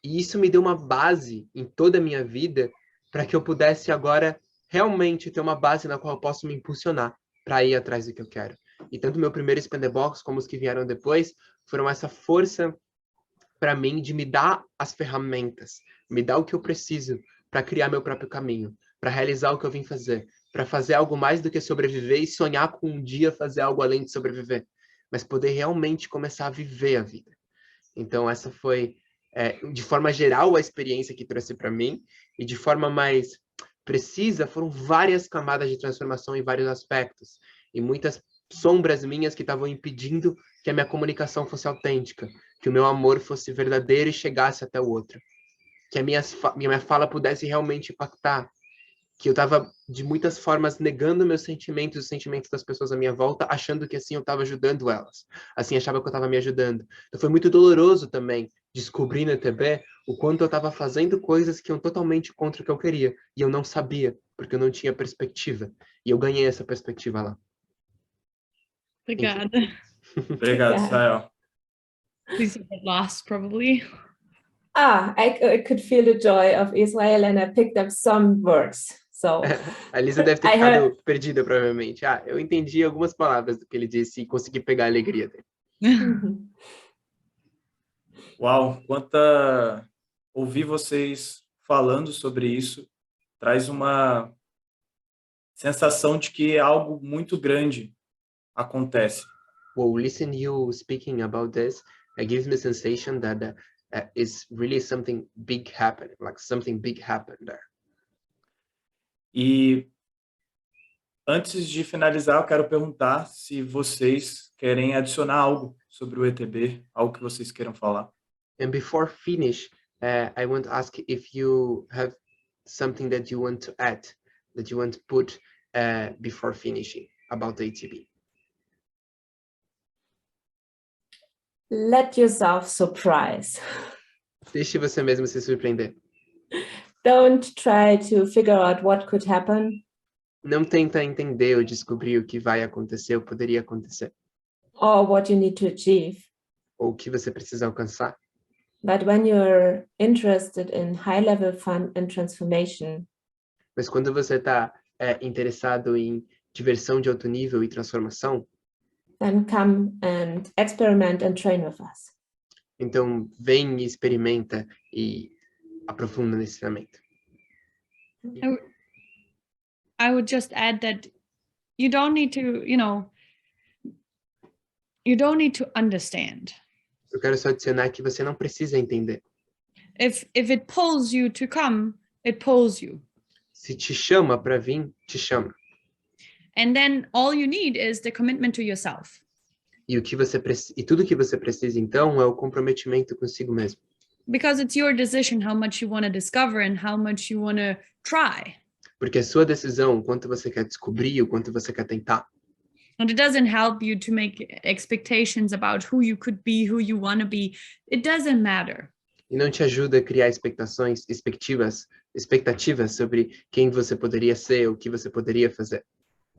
E isso me deu uma base em toda a minha vida para que eu pudesse agora realmente ter uma base na qual eu posso me impulsionar para ir atrás do que eu quero. E tanto o meu primeiro Expander Box como os que vieram depois foram essa força para mim de me dar as ferramentas, me dar o que eu preciso para criar meu próprio caminho, para realizar o que eu vim fazer, para fazer algo mais do que sobreviver e sonhar com um dia fazer algo além de sobreviver, mas poder realmente começar a viver a vida. Então essa foi, de forma geral, a experiência que trouxe para mim, e de forma mais precisa, foram várias camadas de transformação em vários aspectos, e muitas sombras minhas que estavam impedindo que a minha comunicação fosse autêntica, que o meu amor fosse verdadeiro e chegasse até o outro, que a minha fala pudesse realmente impactar, que eu estava, de muitas formas, negando meus sentimentos, os sentimentos das pessoas à minha volta, achando que assim eu estava ajudando elas. Assim, achava que eu estava me ajudando. Então foi muito doloroso também descobrir no ETB o quanto eu estava fazendo coisas que iam totalmente contra o que eu queria. E eu não sabia, porque eu não tinha perspectiva. E eu ganhei essa perspectiva lá. Obrigada. Obrigado, Israel. Please get lost, probably. I could feel the joy of Israel and I picked up some words. So A Lisa deve ter I ficado perdida, provavelmente. Eu entendi algumas palavras do que ele disse e consegui pegar a alegria dele. Uau, ouvir vocês falando sobre isso traz uma sensação de que algo muito grande acontece. Well, listen you speaking about this, it gives me a sensation that is really something big happening, like something big happened there. E antes de finalizar, eu quero perguntar se vocês querem adicionar algo sobre o ETB, algo que vocês queiram falar. And before finish, I want to ask if you have something that you want to add, that you want to put before finishing about the ETB. let yourself surprise. Deixe você mesmo se surpreender. Don't try to figure out what could happen Não tenta entender ou descobrir o que vai acontecer ou poderia acontecer, or what you need to achieve. ou o que você precisa alcançar. But when you're interested in high-level fun and transformation, Mas quando você está interessado em diversão de alto nível e transformação, then come and experiment and train with us. então vem e experimenta e aprofunda nesse treinamento. I would just add that you don't need to, you don't need to understand. Eu quero só adicionar que você não precisa entender. If it pulls you to come, it pulls you. Se te chama para vir, te chama. And then all you need is the commitment to yourself. E tudo que você precisa então é o comprometimento consigo mesmo. Because it's your decision how much you want to discover and how much you want to try. Porque é sua decisão o quanto você quer descobrir, o quanto você quer tentar. And it doesn't help you to make expectations about who you could be, who you want to be. It doesn't matter. E não te ajuda a criar expectativas sobre quem você poderia ser, o que você poderia fazer.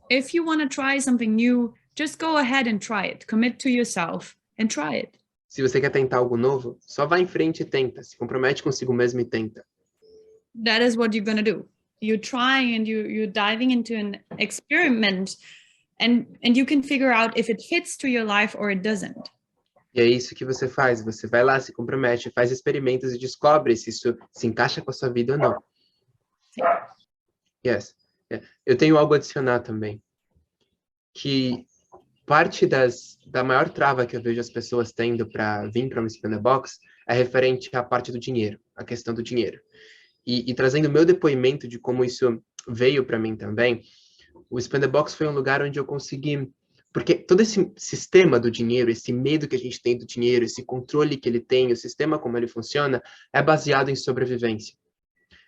If you want to try something new, just go ahead and try it. Commit to yourself and try it. Se você quer tentar algo novo, só vá em frente e tenta. Se compromete consigo mesmo e tenta. That is what you're going to do. You're trying and you're diving into an experiment and you can figure out if it fits to your life or it doesn't. E é isso que você faz. Você vai lá, se compromete, faz experimentos e descobre se isso se encaixa com a sua vida ou não. Yes. Eu tenho algo a adicionar também. Que parte da maior trava que eu vejo as pessoas tendo para vir para uma Spin the Box é referente à parte do dinheiro, a questão do dinheiro. E trazendo o meu depoimento de como isso veio para mim também, o Spin the Box foi um lugar onde eu consegui... Porque todo esse sistema do dinheiro, esse medo que a gente tem do dinheiro, esse controle que ele tem, o sistema como ele funciona, é baseado em sobrevivência.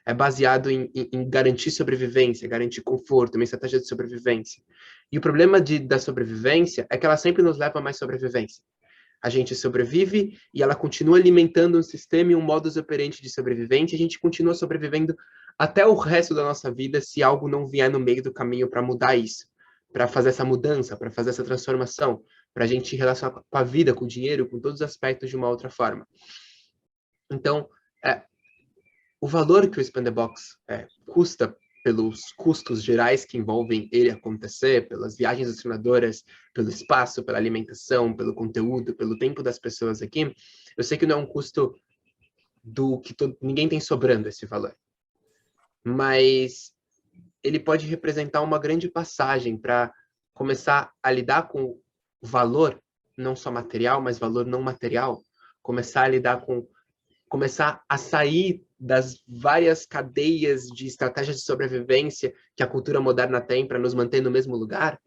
É baseado em garantir sobrevivência, garantir conforto, uma estratégia de sobrevivência. E o problema da sobrevivência é que ela sempre nos leva a mais sobrevivência. A gente sobrevive e ela continua alimentando um sistema e um modus operandi de sobrevivência, e a gente continua sobrevivendo até o resto da nossa vida se algo não vier no meio do caminho para mudar isso, para fazer essa mudança, para fazer essa transformação, para a gente relacionar com a vida, com o dinheiro, com todos os aspectos de uma outra forma. Então, o valor que o Spin the Box custa pelos custos gerais que envolvem ele acontecer, pelas viagens das treinadoras, pelo espaço, pela alimentação, pelo conteúdo, pelo tempo das pessoas aqui, eu sei que não é um custo do que ninguém tem sobrando esse valor. Mas ele pode representar uma grande passagem para começar a lidar com o valor, não só material, mas valor não material, começar a sair das várias cadeias de estratégias de sobrevivência que a cultura moderna tem para nos manter no mesmo lugar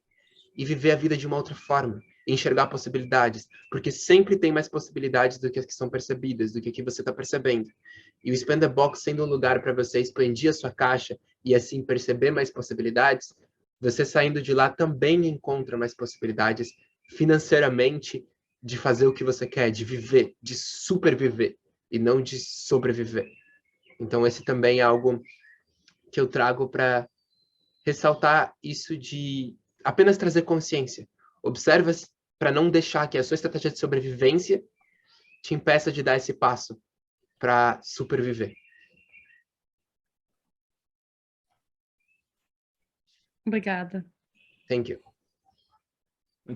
e viver a vida de uma outra forma. enxergar possibilidades, porque sempre tem mais possibilidades do que as que são percebidas, do que você está percebendo. E o Expand the Box sendo um lugar para você expandir a sua caixa e assim perceber mais possibilidades, você saindo de lá também encontra mais possibilidades financeiramente de fazer o que você quer, de viver, de superviver e não de sobreviver. Então esse também é algo que eu trago para ressaltar isso de apenas trazer consciência. Observa para não deixar que a sua estratégia de sobrevivência te impeça de dar esse passo para superviver. Obrigada. Thank you.